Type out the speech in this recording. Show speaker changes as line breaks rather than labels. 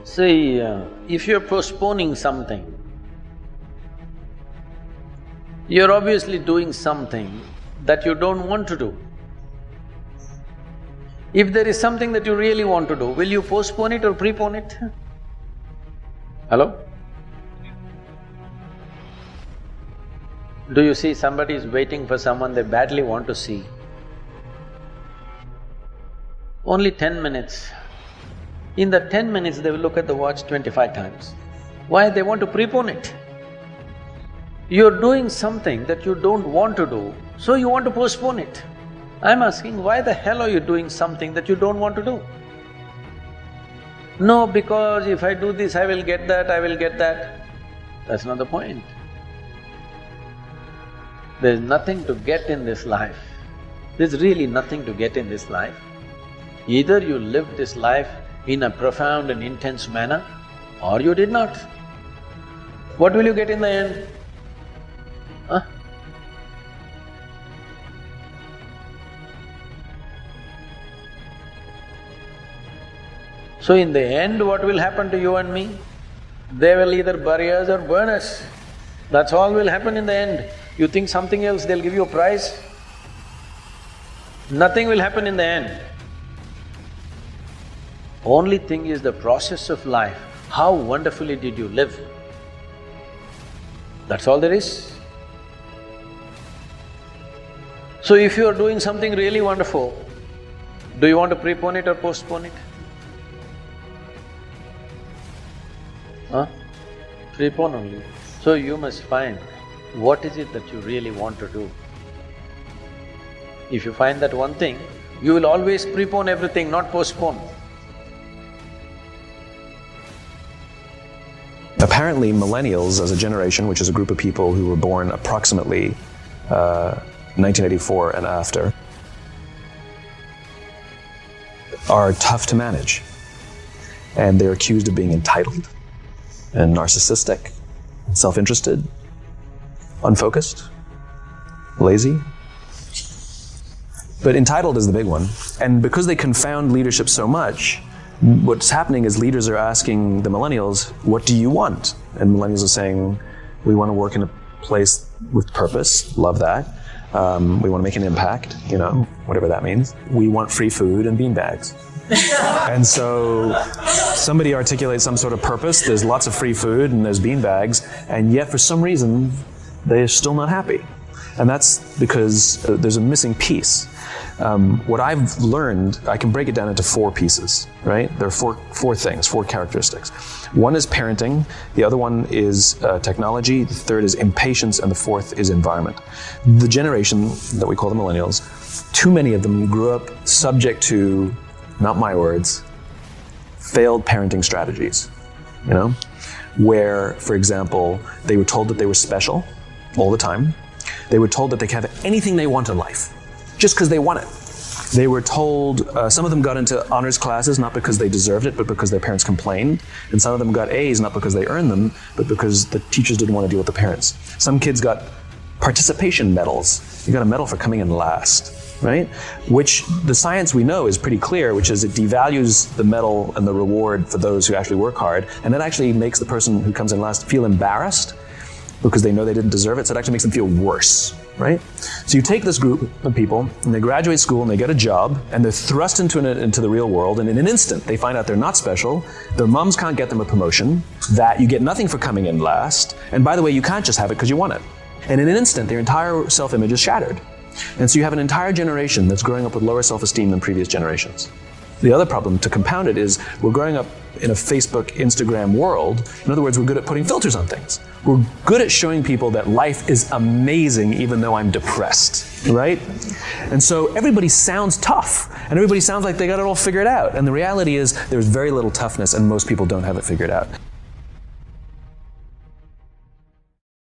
See, if you're postponing something, you're obviously doing something that you don't want to do. If there is something that you really want to do, will you postpone it or prepone it? Hello? Do you see somebody is waiting for someone they badly want to see? Only 10 minutes. In the 10 minutes, they will look at the watch 25 times. Why? They want to prepone it. You're doing something that you don't want to do, so you want to postpone it. I'm asking, why the hell are you doing something that you don't want to do? No, because if I do this, I will get that, I will get that. That's not the point. There's nothing to get in this life. There's really nothing to get in this life. Either you lived this life in a profound and intense manner, or you did not. What will you get in the end? Huh? So in the end, what will happen to you and me? They will either bury us or burn us. That's all will happen in the end. You think something else, they'll give you a prize? Nothing will happen in the end. Only thing is the process of life. How wonderfully did you live? That's all there is. So if you are doing something really wonderful, do you want to prepone it or postpone it? Huh? Prepone only. So you must find what is it that you really want to do. If you find that one thing, you will always prepone everything, not postpone.
Apparently, millennials as a generation, which is a group of people who were born approximately 1984 and after, are tough to manage. And they're accused of being entitled and narcissistic, self-interested, unfocused, lazy. But entitled is the big one. And because they confound leadership so much, what's happening is leaders are asking the millennials, what do you want? And millennials are saying, we want to work in a place with purpose, love that. We want to make an impact, whatever that means. We want free food and beanbags. And so somebody articulates some sort of purpose, there's lots of free food and there's beanbags, and yet for some reason, they're still not happy. And that's because there's a missing piece. What I've learned, I can break it down into 4 pieces, right? There are four things, 4 characteristics. One is parenting, the other one is technology, the third is impatience, and the fourth is environment. The generation that we call the millennials, too many of them grew up subject to, not my words, failed parenting strategies, where, for example, they were told that they were special all the time. They were told that they could have anything they want in life, just because they want it. They were told, some of them got into honors classes not because they deserved it, but because their parents complained. And some of them got A's not because they earned them, but because the teachers didn't want to deal with the parents. Some kids got participation medals. You got a medal for coming in last, right? Which the science we know is pretty clear, which is it devalues the medal and the reward for those who actually work hard. And that actually makes the person who comes in last feel embarrassed because they know they didn't deserve it, so it actually makes them feel worse, right? So you take this group of people, and they graduate school, and they get a job, and they're thrust into the real world, and in an instant, they find out they're not special, their moms can't get them a promotion, that you get nothing for coming in last, and by the way, you can't just have it because you want it. And in an instant, their entire self-image is shattered. And so you have an entire generation that's growing up with lower self-esteem than previous generations. The other problem, to compound it, is we're growing up in a Facebook, Instagram world. In other words, we're good at putting filters on things. We're good at showing people that life is amazing even though I'm depressed, right? And so everybody sounds tough, and everybody sounds like they got it all figured out. And the reality is there's very little toughness, and most people don't have it figured out.